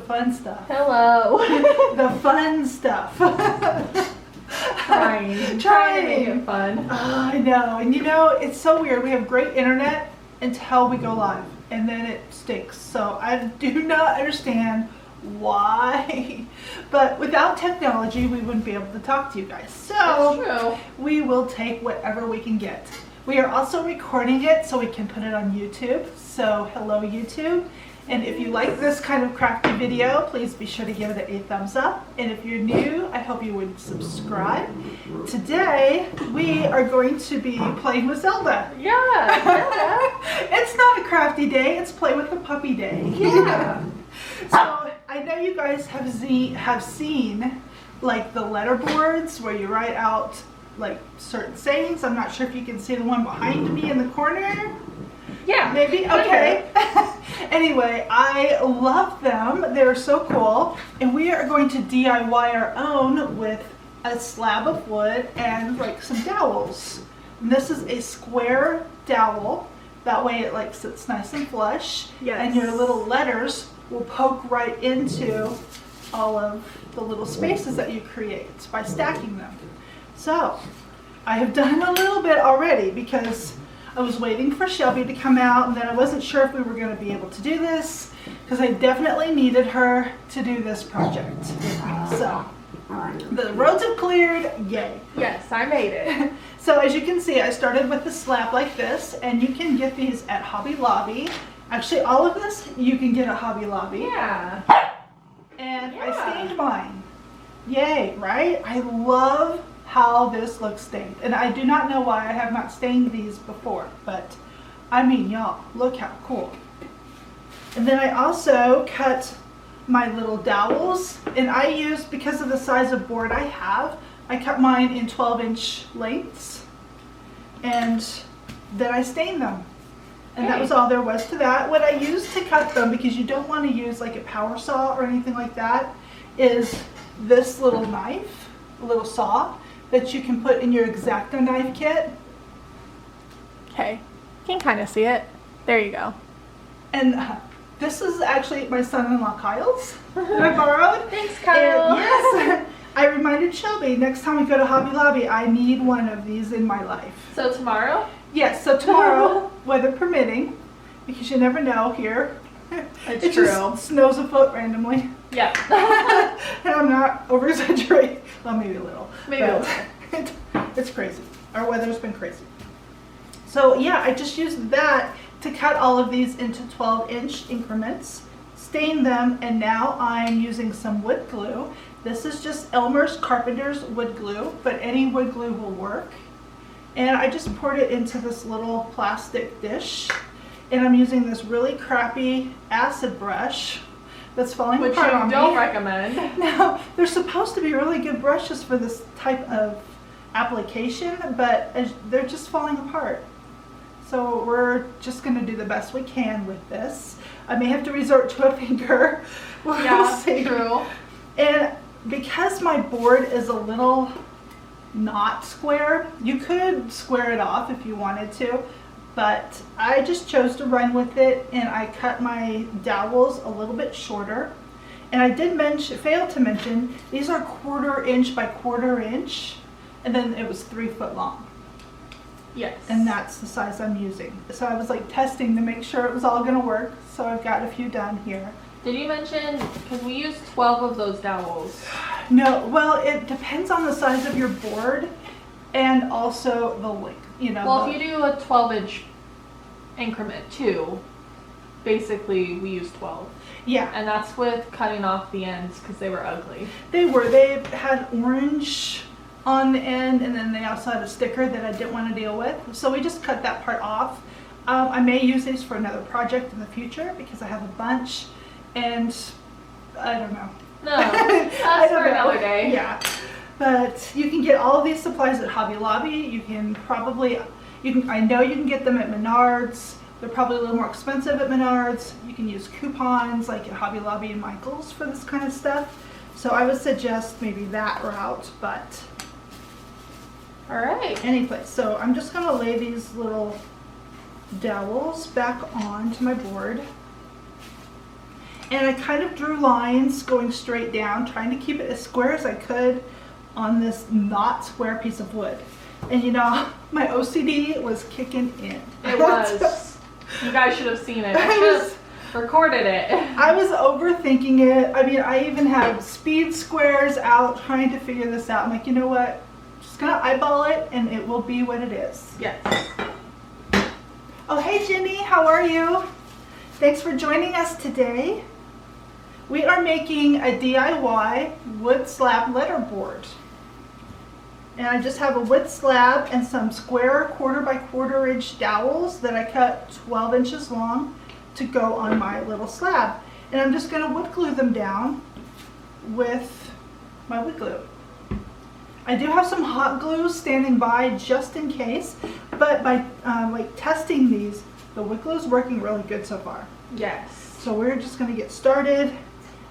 fun stuff. Hello. The fun stuff. Trying to make it fun. Oh, I know. And you know, it's so weird. We have great internet until we go live, and then it stinks. So I do not understand why. But without technology, we wouldn't be able to talk to you guys. So we will take whatever we can get. We are also recording it so we can put it on YouTube. So hello, YouTube. And if you like this kind of crafty video, please be sure to give it a thumbs up. And if you're new, I hope you would subscribe. Today, we are going to be playing with Zelda. Yeah. It's not a crafty day, it's play with the puppy day. Yeah. So I know you guys have seen like the letter boards where you write out like certain sayings. I'm not sure if you can see the one behind me in the corner. Yeah. Maybe? Okay. Anyway, I love them. They're so cool. And we are going to DIY our own with a slab of wood and like some dowels. And this is a square dowel. That way it like sits nice and flush. Yes. And your little letters will poke right into all of the little spaces that you create by stacking them. So I have done a little bit already because I was waiting for Shelby to come out, and then I wasn't sure if we were going to be able to do this because I definitely needed her to do this project with me. So the roads have cleared, yay. Yes, I made it. So as you can see, I started with a slab like this, and you can get these at Hobby Lobby. Actually, all of this you can get at Hobby Lobby. Yeah. And I stained mine. Yay, right? I love how this looks stained. And I do not know why I have not stained these before, but I mean, y'all, look how cool. And then I also cut my little dowels, and I used, because of the size of board I have, I cut mine in 12-inch lengths, and then I stained them. And that was all there was to that. What I used to cut them, because you don't want to use like a power saw or anything like that, is this little knife, a little saw, that you can put in your X-Acto knife kit. Okay, you can kind of see it. There you go. And this is actually my son-in-law Kyle's that I borrowed. Thanks, Kyle. And yes, I reminded Shelby, next time we go to Hobby Lobby, I need one of these in my life. So tomorrow? Yes, so tomorrow, weather permitting, because you never know here. It's it true. Just snows a foot randomly. Yeah. And I'm not over-exaggerating. Well, maybe a little. Maybe a little. It's crazy. Our weather's been crazy. So yeah, I just used that to cut all of these into 12-inch increments, stain them, and now I'm using some wood glue. This is just Elmer's Carpenter's wood glue, but any wood glue will work. And I just poured it into this little plastic dish. And I'm using this really crappy acid brush that's falling apart on me. Which you don't recommend. Now, they're supposed to be really good brushes for this type of application, but they're just falling apart. So we're just going to do the best we can with this. I may have to resort to a finger. We'll see. True. And because my board is a little not square, you could square it off if you wanted to, but I just chose to run with it, and I cut my dowels a little bit shorter. And I did fail to mention, these are 1/4 inch by 1/4 inch, and then it was 3 foot long. Yes. And that's the size I'm using. So I was like testing to make sure it was all gonna work. So I've got a few done here. Did you mention, because we used 12 of those dowels? No, well, it depends on the size of your board and also the length. You know, well, if you do a 12-inch increment too, basically we used 12. Yeah. And that's with cutting off the ends because they were ugly. They were. They had orange on the end, and then they also had a sticker that I didn't want to deal with. So we just cut that part off. I may use these for another project in the future because I have a bunch, and I don't know. No, that's for another day. Yeah. But you can get all of these supplies at Hobby Lobby. You can probably, I know you can get them at Menards. They're probably a little more expensive at Menards. You can use coupons like at Hobby Lobby and Michael's for this kind of stuff. So I would suggest maybe that route, but all right. Any place. So I'm just gonna lay these little dowels back onto my board. And I kind of drew lines going straight down, trying to keep it as square as I could on this not square piece of wood. And you know, my OCD was kicking in. It was. You guys should have seen it. I should have recorded it. I was overthinking it. I mean, I even had speed squares out trying to figure this out. I'm like, you know what? Just gonna eyeball it and it will be what it is. Yes. Oh, hey Jenny, how are you? Thanks for joining us today. We are making a DIY wood slab letterboard. And I just have a wood slab and some square 1/4 by 1/4 inch dowels that I cut 12 inches long to go on my little slab. And I'm just gonna wood glue them down with my wood glue. I do have some hot glue standing by just in case, but by like testing these, the wood glue is working really good so far. Yes. So we're just gonna get started.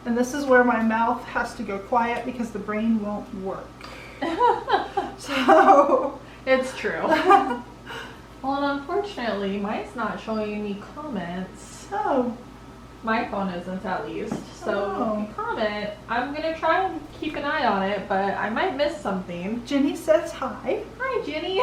And this is where my mouth has to go quiet because the brain won't work. So it's true. Well, and unfortunately, mine's not showing any comments. Oh. My phone isn't, at least. So Oh. if you comment, I'm gonna try and keep an eye on it, but I might miss something. Jenny says hi. Hi, Jenny.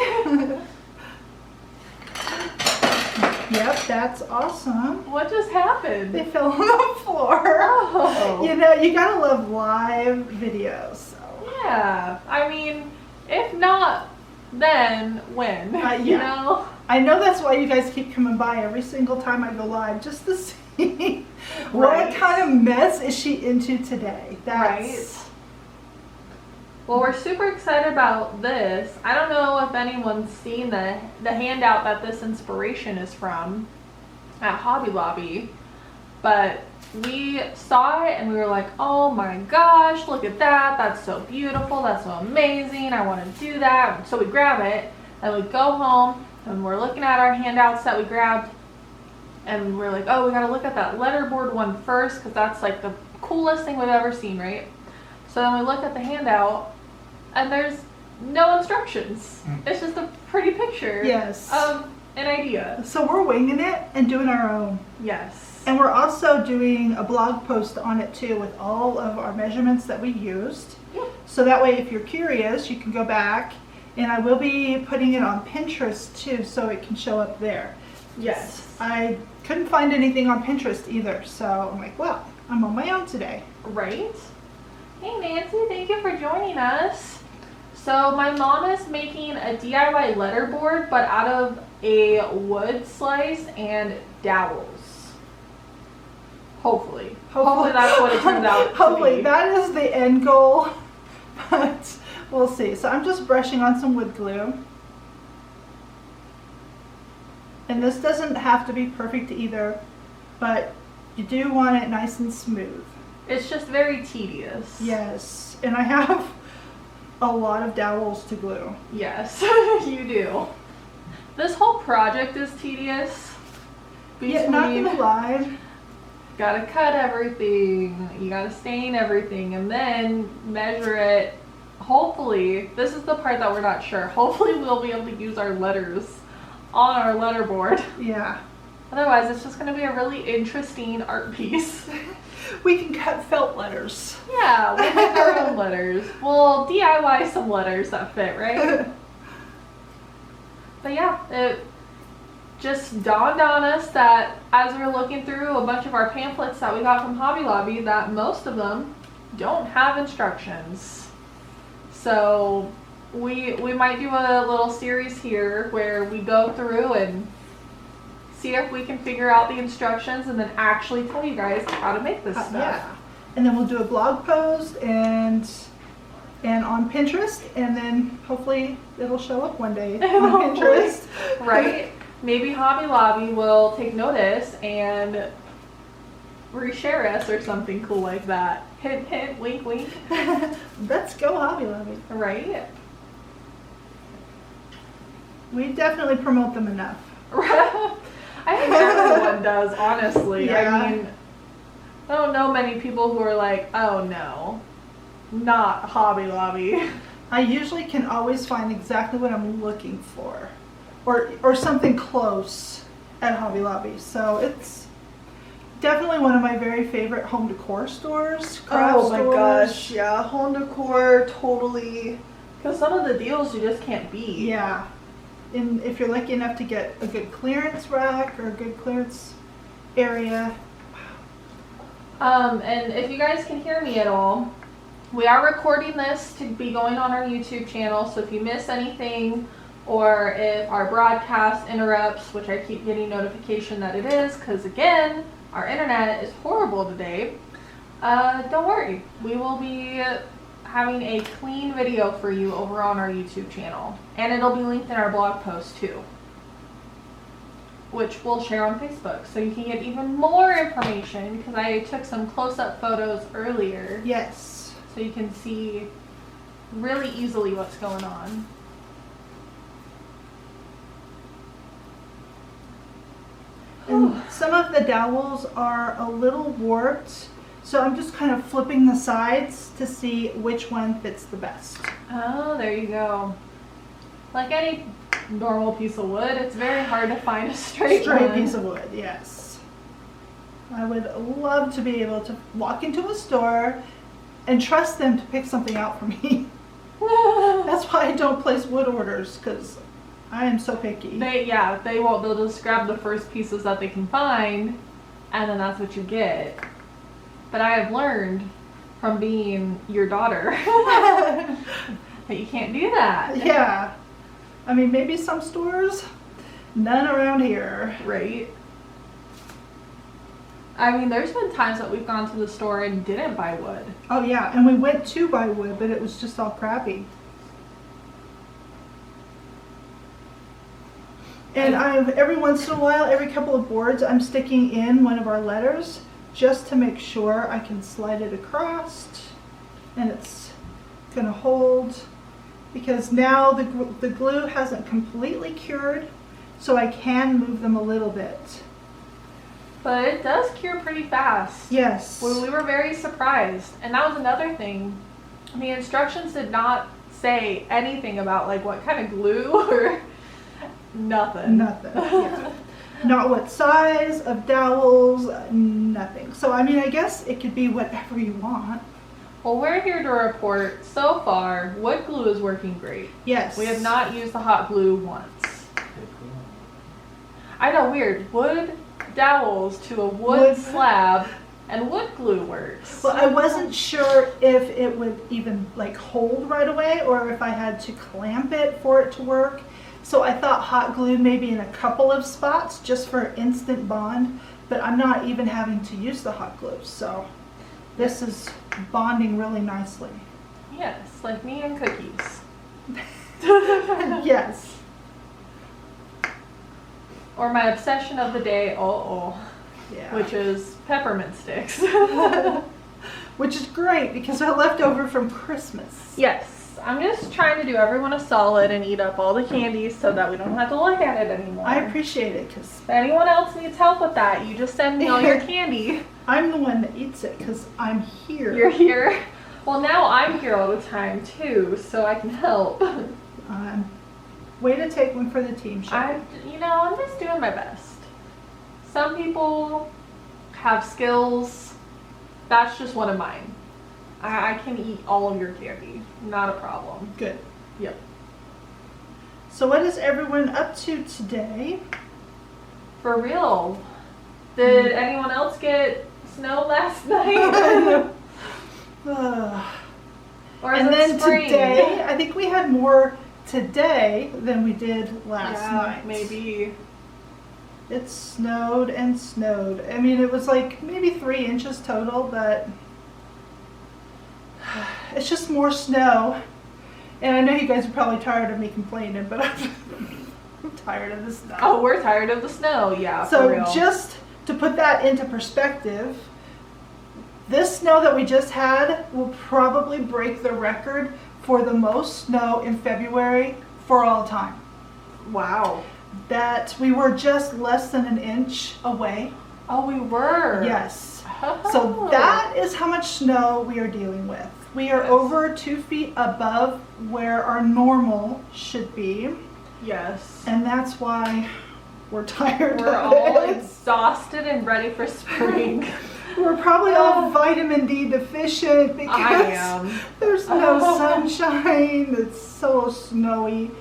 Yep, that's awesome. What just happened? They fell on the floor. Oh. You know, you gotta love live videos. So. Yeah. I mean, if not then, when? Yeah. You know? I know that's why you guys keep coming by every single time I go live, just to see Right. what kind of mess is she into today. Right. Well, we're super excited about this. I don't know if anyone's seen the handout that this inspiration is from at Hobby Lobby, but we saw it and we were like, oh my gosh, look at that. That's so beautiful. That's so amazing. I want to do that. So we grab it and we go home and we're looking at our handouts that we grabbed and we're like, oh, we got to look at that letterboard one first because that's like the coolest thing we've ever seen, right? So then we look at the handout and there's no instructions. It's just a pretty picture Yes. of an idea. So we're winging it and doing our own. Yes. And we're also doing a blog post on it too with all of our measurements that we used. Yeah. So that way if you're curious, you can go back, and I will be putting it on Pinterest too so it can show up there. Yes. I couldn't find anything on Pinterest either, so I'm like, well, I'm on my own today. Right? Hey Nancy, thank you for joining us. So my mom is making a DIY letterboard, but out of a wood slice and dowels. Hopefully that's what it turns out to Hopefully be. that is the end goal, but we'll see. So I'm just brushing on some wood glue. And this doesn't have to be perfect either, but you do want it nice and smooth. It's just very tedious. Yes, and I have a lot of dowels to glue. Yes, you do. This whole project is tedious. Yeah, not gonna lie. Gotta cut everything, you gotta stain everything, and then measure it. Hopefully, this is the part that we're not sure. Hopefully we'll be able to use our letters on our letterboard. Yeah. Otherwise, it's just gonna be a really interesting art piece. We can cut felt letters. Yeah, we'll make our own letters. We'll DIY some letters that fit, right? But yeah, it just dawned on us that as we were looking through a bunch of our pamphlets that we got from Hobby Lobby, that most of them don't have instructions. So we might do a little series here where we go through and see if we can figure out the instructions and then actually tell you guys how to make this stuff. Yeah. And then we'll do a blog post and on Pinterest, and then hopefully it'll show up one day on Pinterest. Right? Maybe Hobby Lobby will take notice and reshare us or something cool like that. Hint, hint, wink, wink. Let's go Hobby Lobby. Right? We definitely promote them enough. I think everyone does, honestly. Yeah. I mean, I don't know many people who are like, oh no, not Hobby Lobby. I usually can always find exactly what I'm looking for, or something close at Hobby Lobby. So it's Definitely one of my very favorite home decor stores. Craft Oh my stores. gosh, yeah, home decor, totally. Because some of the deals you just can't beat. Yeah. And if you're lucky enough to get a good clearance rack or a good clearance area. And if you guys can hear me at all, we are recording this to be going on our YouTube channel, so if you miss anything or if our broadcast interrupts, which I keep getting notification that it is, because again, our internet is horrible today, don't worry. We will be having a clean video for you over on our YouTube channel, and it'll be linked in our blog post too, which we'll share on Facebook, so you can get even more information, because I took some close-up photos earlier. Yes. So you can see really easily what's going on. And some of the dowels are a little warped, so I'm just kind of flipping the sides to see which one fits the best. Oh, there you go. Like any normal piece of wood, it's very hard to find a straight one. Piece of wood, yes. I would love to be able to walk into a store and trust them to pick something out for me. That's why I don't place wood orders, because I am so picky. They won't. They'll just grab the first pieces that they can find, and then that's what you get. But I have learned from being your daughter that you can't do that. Yeah. I mean, maybe some stores, none around here. Right. I mean, there's been times that we've gone to the store and didn't buy wood. Oh yeah, and we went to buy wood, but it was just all crappy. And every once in a while, every couple of boards, I'm sticking in one of our letters just to make sure I can slide it across and it's gonna hold, because now the glue hasn't completely cured, so I can move them a little bit. But it does cure pretty fast. Yes. We were very surprised. And that was another thing. The instructions did not say anything about like what kind of glue or nothing. Nothing. Yeah. Not what size of dowels, nothing. So I mean, I guess it could be whatever you want. Well, we're here to report so far wood glue is working great. Yes. We have not used the hot glue once. I know, weird. Wood dowels to a wood slab and wood glue works. Well, I wasn't sure if it would even like hold right away or if I had to clamp it for it to work. So I thought hot glue maybe in a couple of spots just for instant bond, but I'm not even having to use the hot glue. So this is bonding really nicely. Yes, like me and cookies. Yes. Or my obsession of the day, Yeah. which is peppermint sticks. Which is great because they're left over from Christmas. Yes, I'm just trying to do everyone a solid and eat up all the candies so that we don't have to look at it anymore. I appreciate it because If anyone else needs help with that, you just send me all your candy. I'm the one that eats it because I'm here. You're here. Well, now I'm here all the time too, so I can help. Way to take one for the team, Shelby. I'm just doing my best. Some people have skills. That's just one of mine. I can eat all of your candy. Not a problem. Good. Yep. So what is everyone up to today? For real. Did anyone else get snow last night? Or is And it then spring? today, I think we had more today than we did last night. Maybe. It snowed and snowed. I mean, it was like maybe 3 inches total, but it's just more snow. And I know you guys are probably tired of me complaining, but I'm tired of the snow. Oh, we're tired of the snow. Yeah, So for real. just to put that into perspective, this snow that we just had will probably break the record for the most snow in February for all time. Wow. That we were just less than an inch away. Oh, we were. Yes. Oh. So that is how much snow we are dealing with. We are over 2 feet above where our normal should be. Yes. And that's why we're tired We're of all it. exhausted and ready for spring. We're probably all vitamin D deficient because I am. there's no sunshine. It's so snowy.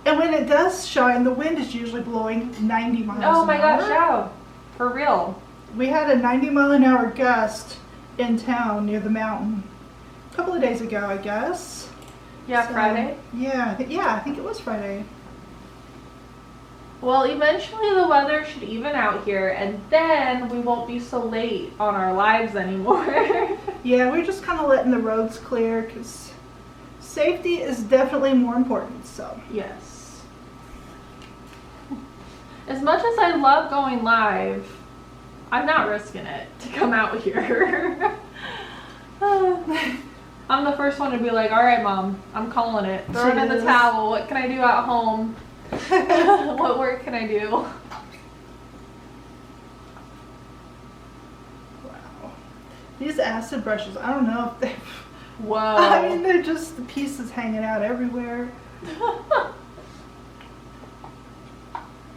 And when it does shine, the wind is usually blowing 90 miles an hour. Oh my gosh, yeah. For real. We had a 90-mile-an-hour gust in town near the mountain a couple of days ago, I guess. Yeah, So, Friday. Yeah, I think it was Friday. Well, eventually the weather should even out here, and then we won't be so late on our lives anymore. Yeah, we're just kind of letting the roads clear because safety is definitely more important. So Yes. As much as I love going live, I'm not risking it to come out here. I'm the first one to be like, all right, Mom, I'm calling it. Throwing in the towel. What can I do at home? What work can I do? wow, these acid brushes, I don't know if they. Whoa. I mean, they're just the pieces hanging out everywhere.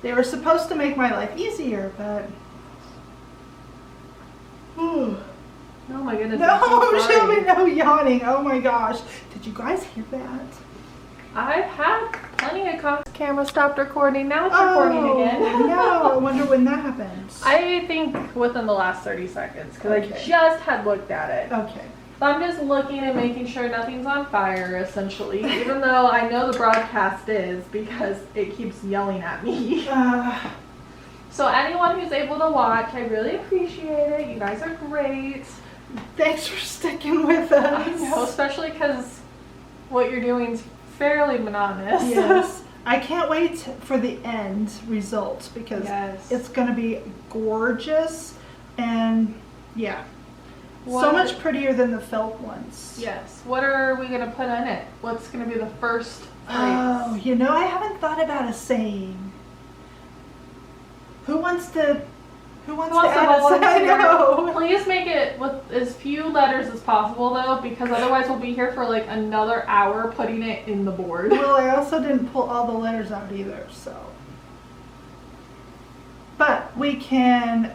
They were supposed to make my life easier, but. Oh my goodness. No, I'm so sorry. Shelby, no yawning. Oh my gosh. Did you guys hear that? I've had plenty of calls. Camera stopped recording. Now it's recording again. No, I wonder when that happens. I think within the last 30 seconds because Okay. I just had looked at it. Okay. So I'm just looking and making sure nothing's on fire, essentially, even though I know the broadcast is because it keeps yelling at me. So anyone who's able to watch, I really appreciate it. You guys are great. Thanks for sticking with us. I know, especially because what you're doing is fairly monotonous. Yes. I can't wait for the end result because Yes. it's going to be gorgeous and yeah. So What- much prettier than the felt ones. Yes. What are we going to put in it? What's going to be the first phrase? Oh, you know, I haven't thought about a saying. Who wants to Who wants to add a volunteer? I know. Please make it with as few letters as possible, though, because otherwise we'll be here for like another hour putting it in the board. Well, I also didn't pull all the letters out either, so. But we can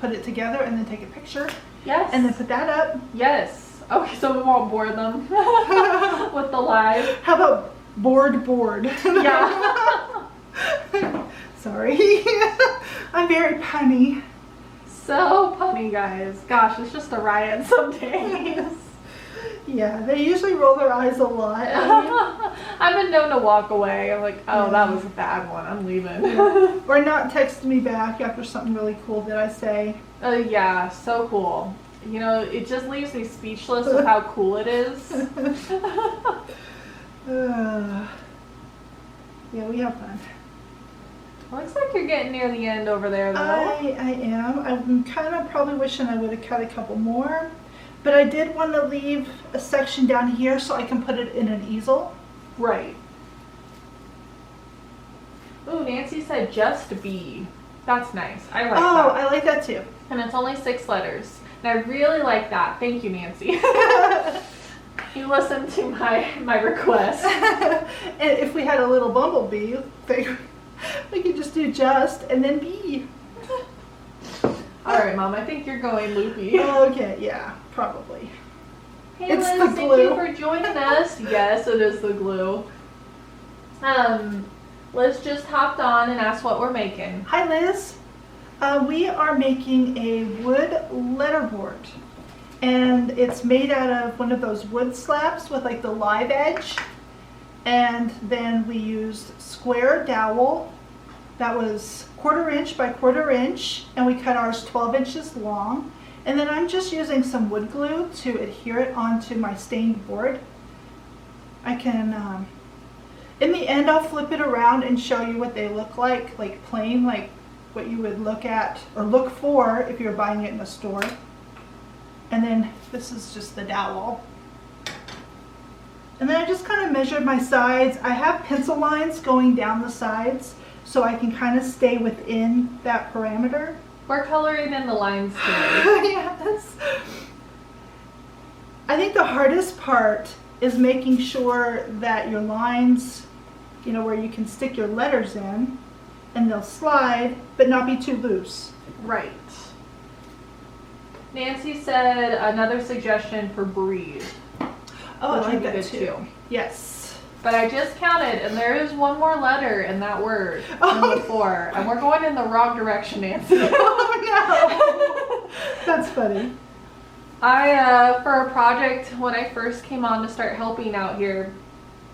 put it together and then take a picture Yes. and then put that up. Yes. Okay, so we won't bore them with the live. How about board? Yeah. Sorry. I'm very punny. So punny, guys. Gosh, it's just a riot some days. Yeah, they usually roll their eyes a lot. I've been known to walk away. I'm like, oh, that was a bad one. I'm leaving. Or not text me back after something really cool that I say. Yeah, so cool. You know, it just leaves me speechless with how cool it is. Yeah, we have fun. Looks like you're getting near the end over there, though. I am. I'm kind of probably wishing I would have cut a couple more. But I did want to leave a section down here so I can put it in an easel. Right. Ooh, Nancy said just be. That's nice. I like that. I like that too. And it's only 6 letters. And I really like that. Thank you, Nancy. You listened to my request. And if we had a little bumblebee, we could just do just and then bee. All right, Mom. I think you're going loopy. Okay, yeah, probably. Hey, It's Liz, the thank glue. you for joining us. Yes, it is the glue. Liz just hopped on and asked what we're making. Hi, Liz. We are making a wood letterboard. And it's made out of one of those wood slabs with like the live edge. And then we used square dowel that was 1/4 inch by 1/4 inch, and we cut ours 12 inches long. And then I'm just using some wood glue to adhere it onto my stained board. I can, in the end, I'll flip it around and show you what they look like plain, like what you would look at or look for if you're buying it in a store. And then this is just the dowel. And then I just kind of measured my sides. I have pencil lines going down the sides so I can kind of stay within that parameter. We're coloring in the lines today. Yes. I think the hardest part is making sure that your lines, you know, where you can stick your letters in, and they'll slide, but not be too loose. Right. Nancy said another suggestion for breathe. Oh, I which like would be that good too. Yes. But I just counted, and there is one more letter in that word Oh. than before. And we're going in the wrong direction, Nancy. Oh no! That's funny. I, for a project, when I first came on to start helping out here,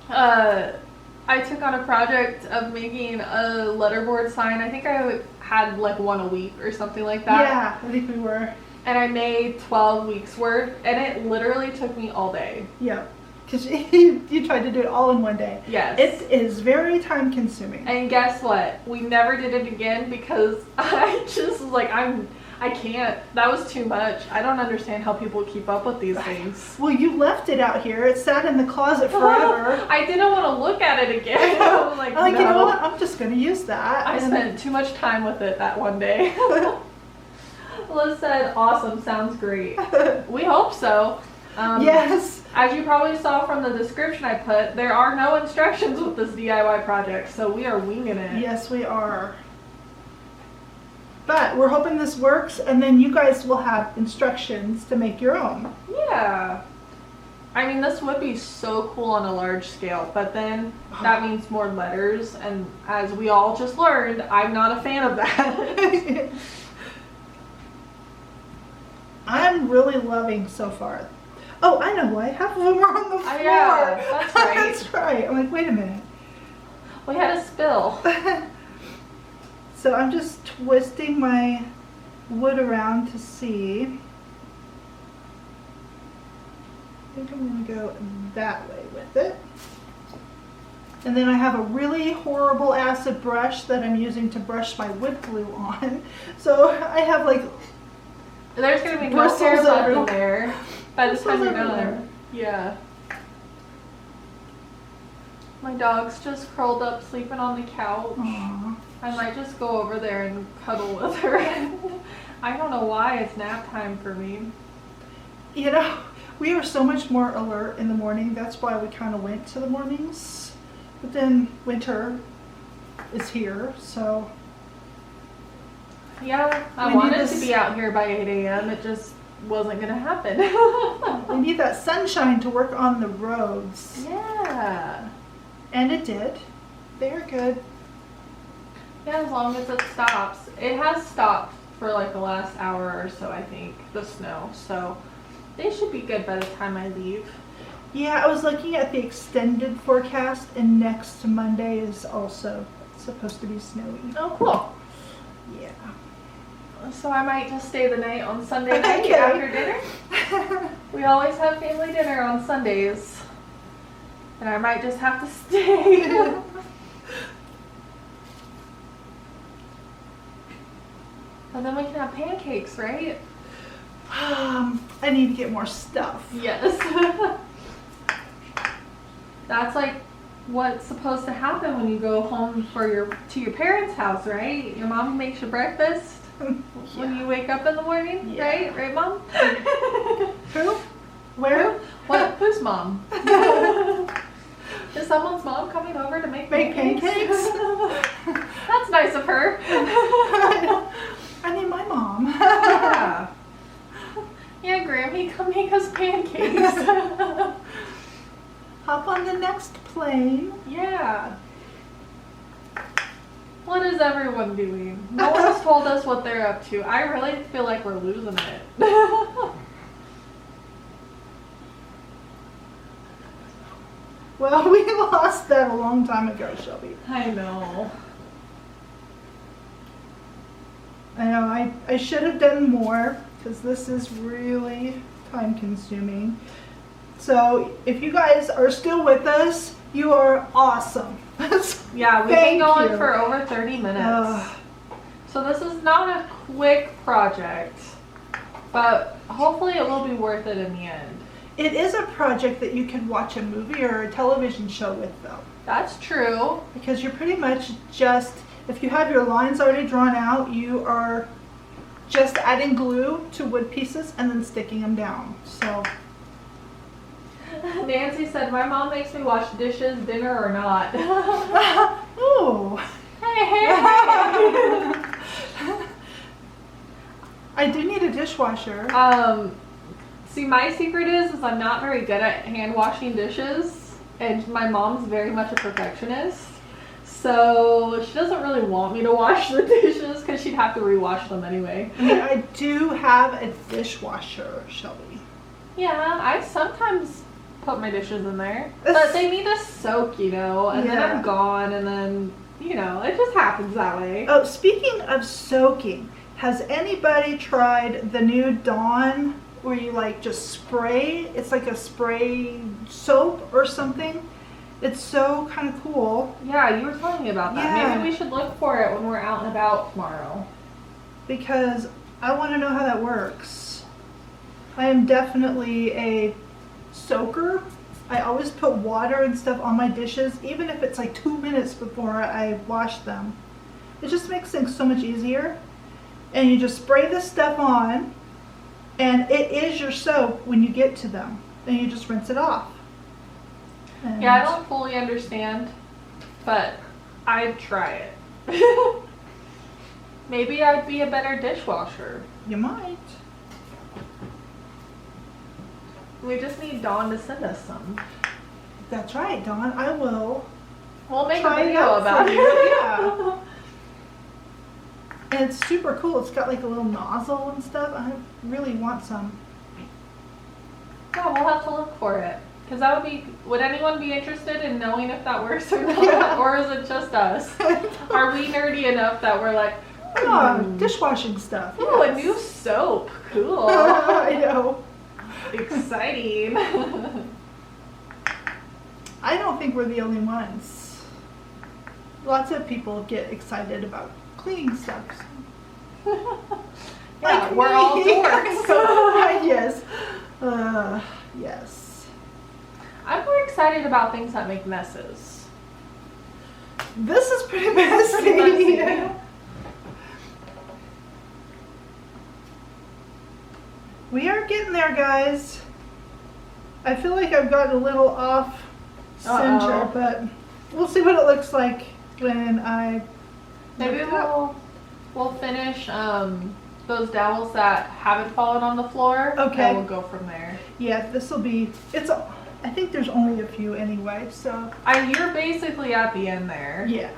I took on a project of making a letterboard sign. I think I had like one a week or something like that. Yeah, I think we were. And I made 12 weeks worth, and it literally took me all day. Yeah. Because you tried to do it all in one day. Yes. It is very time consuming. And guess what? We never did it again because I just was like, I can't. That was too much. I don't understand how people keep up with these things. Well, you left it out here. It sat in the closet forever. I didn't want to look at it again. I was like, I'm like, no. you know what? I'm just going to use that. I spent too much time with it that one day. Liz said, awesome, sounds great. We hope so. Yes. As you probably saw from the description I put, there are no instructions with this DIY project, so we are winging it. Yes, we are. But we're hoping this works, and then you guys will have instructions to make your own. Yeah. I mean, this would be so cool on a large scale, but then that means more letters, and as we all just learned, I'm not a fan of that. I'm really loving so far. Oh, I know why. Half of them are on the floor. Yeah, that's right. That's right. I'm like, wait a minute. We had a spill. So I'm just twisting my wood around to see. I think I'm going to go that way with it. And then I have a really horrible acid brush that I'm using to brush my wood glue on. So I have like There's going to be no bristles hair left in everywhere. there by the time you're Bristles done. everywhere. Yeah. My dog's just curled up sleeping on the couch. Aw. I might just go over there and cuddle with her. I don't know why it's nap time for me. You know, we are so much more alert in the morning. That's why we kind of went to the mornings. But then winter is here, so Yeah, I We need wanted this- to be out here by 8 a.m. It just wasn't going to happen. we need that sunshine to work on the roads. Yeah. And it did. They are good. Yeah, as long as it stops. It has stopped for like the last hour or so, I think, the snow. So they should be good by the time I leave. Yeah, I was looking at the extended forecast, and next Monday is also supposed to be snowy. Oh, cool. Yeah. So I might just stay the night on Sunday night Okay. after dinner. We always have family dinner on Sundays. And I might just have to stay. And then we can have pancakes, right? I need to get more stuff. Yes. That's like what's supposed to happen when you go home to your parents' house, right? Your mom makes you breakfast when you wake up in the morning, Yeah. right? Right, Mom? Who? Where? What? Whose mom? Is someone's mom coming over to make pancakes? That's nice of her. I need my mom. Yeah. Yeah, Grammy, come make us pancakes. Hop on the next plane. Yeah. What is everyone doing? No one has told us what they're up to. I really feel like we're losing it. Well, we lost that a long time ago, Shelby. I know. I know, I should have done more because this is really time consuming. So if you guys are still with us, you are awesome. Yeah, we've Thank been going you. for over 30 minutes. Ugh. So this is not a quick project, but hopefully it will be worth it in the end. It is a project that you can watch a movie or a television show with though. That's true. Because you're pretty much just, if you have your lines already drawn out, you are just adding glue to wood pieces and then sticking them down. So, Nancy said, my mom makes me wash dishes, dinner or not. ooh. Hey, hey, hey. I do need a dishwasher. See, my secret is I'm not very good at hand washing dishes, and my mom's very much a perfectionist. So she doesn't really want me to wash the dishes because she'd have to rewash them anyway. I mean, I do have a dishwasher, Shelby. Yeah, I sometimes put my dishes in there, but they need to soak, you know, and then I'm gone, and then, you know, it just happens that way. Oh, speaking of soaking, has anybody tried the new Dawn where you like just spray? It's like a spray soap or something. It's so kind of cool. Yeah, you were telling me about that. Yeah. Maybe we should look for it when we're out and about tomorrow. Because I want to know how that works. I am definitely a soaker. I always put water and stuff on my dishes, even if it's like 2 minutes before I wash them. It just makes things so much easier. And you just spray this stuff on, and it is your soap when you get to them. And you just rinse it off. And yeah, I don't fully understand, but I'd try it. Maybe I'd be a better dishwasher. You might. We just need Dawn to send us some. That's right, Dawn. I will. We'll make try a video about for it. you. Yeah. And it's super cool. It's got like a little nozzle and stuff. I really want some. Yeah, we'll have to look for it. Because that would be, would anyone be interested in knowing if that works or not? Yeah. Or is it just us? Are we nerdy enough that we're like, dishwashing stuff. oh, Yes. a new soap. Cool. I know. Exciting. I don't think we're the only ones. Lots of people get excited about cleaning stuff. Yeah, Like we're me. all dorks. Yes. Yes. I'm more excited about things that make messes. This is pretty messy. Messy. We are getting there, guys. I feel like I've gotten a little off center, Uh-oh. but we'll see what it looks like when I Maybe lift it up. we'll finish those dowels that haven't fallen on the floor. Okay. And we'll go from there. Yeah, this will be. I think there's only a few anyway, so You're basically at the end there. yeah.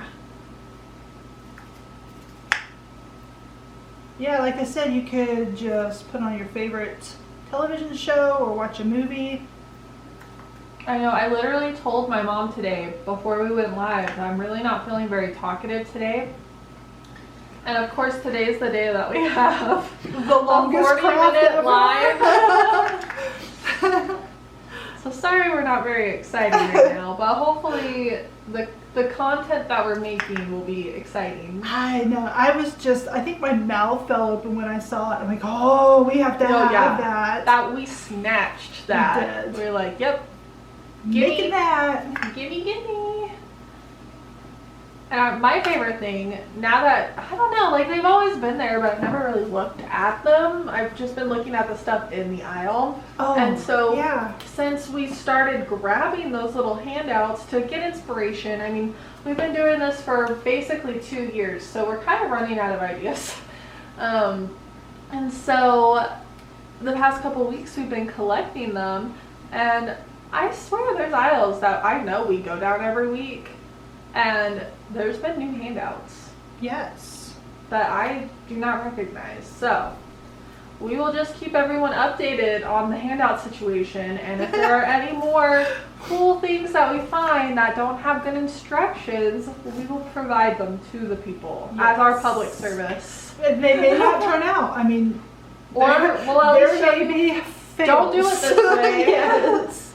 Yeah, like I said, you could just put on your favorite television show or watch a movie. I know, I literally told my mom today before we went live that I'm really not feeling very talkative today. And of course today's the day that we have The longest 40-minute ever. live. So sorry we're not very excited right now, but hopefully the content that we're making will be exciting. I know. I think my mouth fell open when I saw it. I'm like, oh, we have to have that. That we snatched that. did. We were like, yep, Making that. gimme. And my favorite thing, now that, I don't know, like they've always been there, but I've never really looked at them. I've just been looking at the stuff in the aisle. Oh, And so yeah. since we started grabbing those little handouts to get inspiration, I mean, we've been doing this for basically 2 years, so we're kind of running out of ideas. And so the past couple weeks we've been collecting them, and I swear there's aisles that I know we go down every week, and there's been new handouts Yes. that I do not recognize. So we will just keep everyone updated on the handout situation, and if there are any more cool things that we find that don't have good instructions, we will provide them to the people as our public service. And they may not turn out. I mean, Or we'll at there least show may be fails. Don't do it this way. Yes.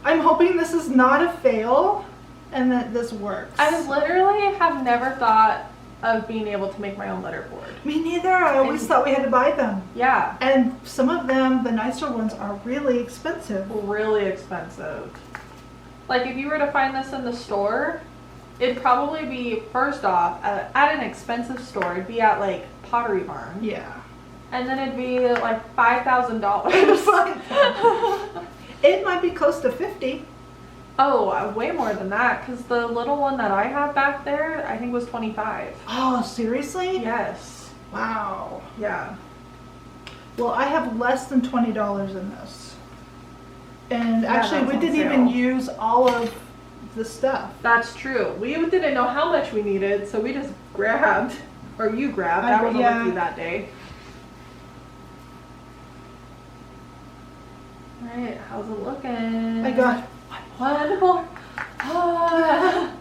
I'm hoping this is not a fail and that this works. I literally have never thought of being able to make my own letterboard. Me neither. I always thought we had to buy them. Yeah, And some of them, the nicer ones, are really expensive. really expensive. Like if you were to find this in the store, it'd probably be, first off, at an expensive store, it'd be at like Pottery Barn. Yeah. And then it'd be like $5,000. It might be close to 50. Oh, way more than that, because the little one that I have back there, I think was 25. Oh, seriously? Yes. Wow. Yeah. Well, I have less than $20 in this. And Yeah, actually, that's we on didn't sale. even use all of the stuff. That's true. We didn't know how much we needed, so we just grabbed, or you grabbed. I wasn't yeah. with you that day. Alright, how's it looking? I got one more. Ah.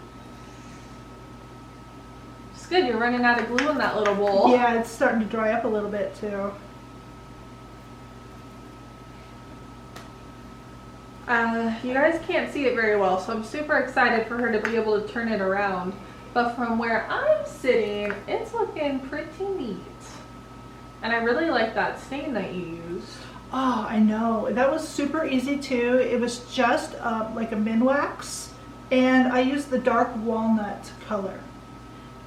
It's good, you're running out of glue in that little bowl. Yeah, it's starting to dry up a little bit too. You guys can't see it very well, so I'm super excited for her to be able to turn it around. But from where I'm sitting, it's looking pretty neat. And I really like that stain that you used. Oh, I know. That was super easy too. It was just like a Minwax, and I used the dark walnut color.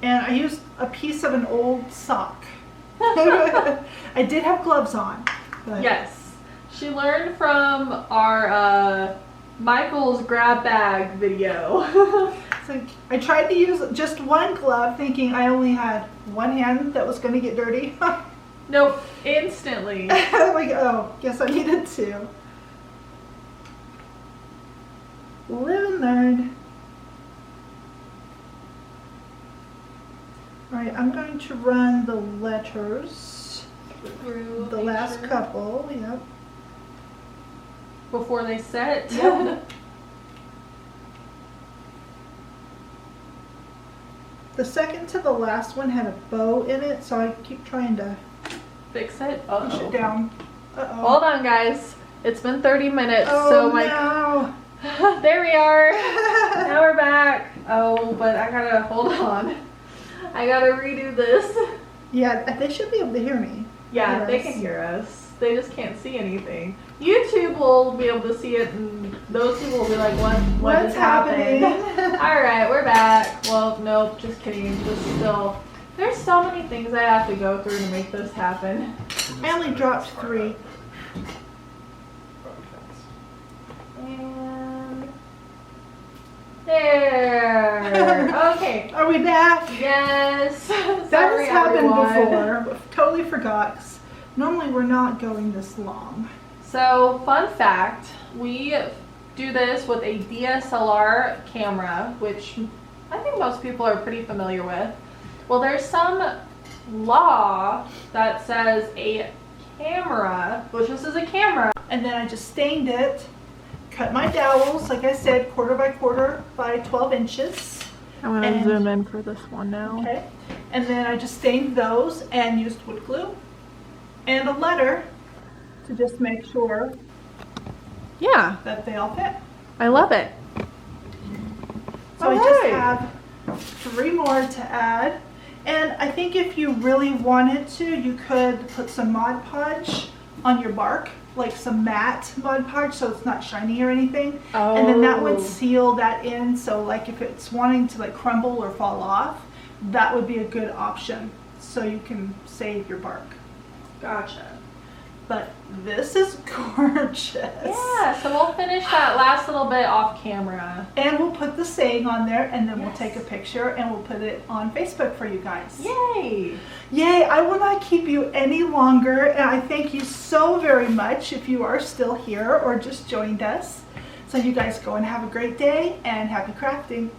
And I used a piece of an old sock. I did have gloves on. But Yes. She learned from our Michael's grab bag video. it's like, I tried to use just one glove thinking I only had one hand that was going to get dirty. Nope, instantly. I'm like, oh, guess I needed to. Live and learn. Alright, I'm going to run the letters. Through, The make last sure. couple, yep. Before they set. Yep. The second to the last one had a bow in it, so I keep trying to Fix it. push it down. Uh-oh. Hold on, guys. It's been 30 minutes, Oh, so my no. there we are. Now we're back. Oh, but I gotta hold on. I gotta redo this. Yeah, they should be able to hear me. Yeah, they Yes. can hear us. They just can't see anything. YouTube will be able to see it, and those people will be like, "What What's just happened?" happening? All right, we're back. Well, nope, just kidding. Just still, there's so many things I have to go through to make this happen. I only dropped 3. And there. Okay. Are we back? Yes. That Sorry, has happened everyone. before. Totally forgot. 'Cause normally we're not going this long. So, fun fact, we do this with a DSLR camera, which I think most people are pretty familiar with. Well, there's some law that says a camera, which this is a camera. And then I just stained it, cut my dowels, like I said, 1/4 by 1/4 by 12 inches. I'm gonna And- zoom in for this one now. Okay. And then I just stained those and used wood glue and a letter to just make sure Yeah, that they all fit. I love it. So I just Alright. have 3 more to add. And I think if you really wanted to, you could put some Mod Podge on your bark, like some matte Mod Podge so it's not shiny or anything. And then that would Oh. seal that in, so like if it's wanting to like crumble or fall off, that would be a good option so you can save your bark. Gotcha. But this is gorgeous. Yeah, so we'll finish that last little bit off camera. And we'll put the saying on there, and then we'll Yes. take a picture and we'll put it on Facebook for you guys. Yay! Yay, I will not keep you any longer, and I thank you so very much if you are still here or just joined us. So you guys go and have a great day and happy crafting.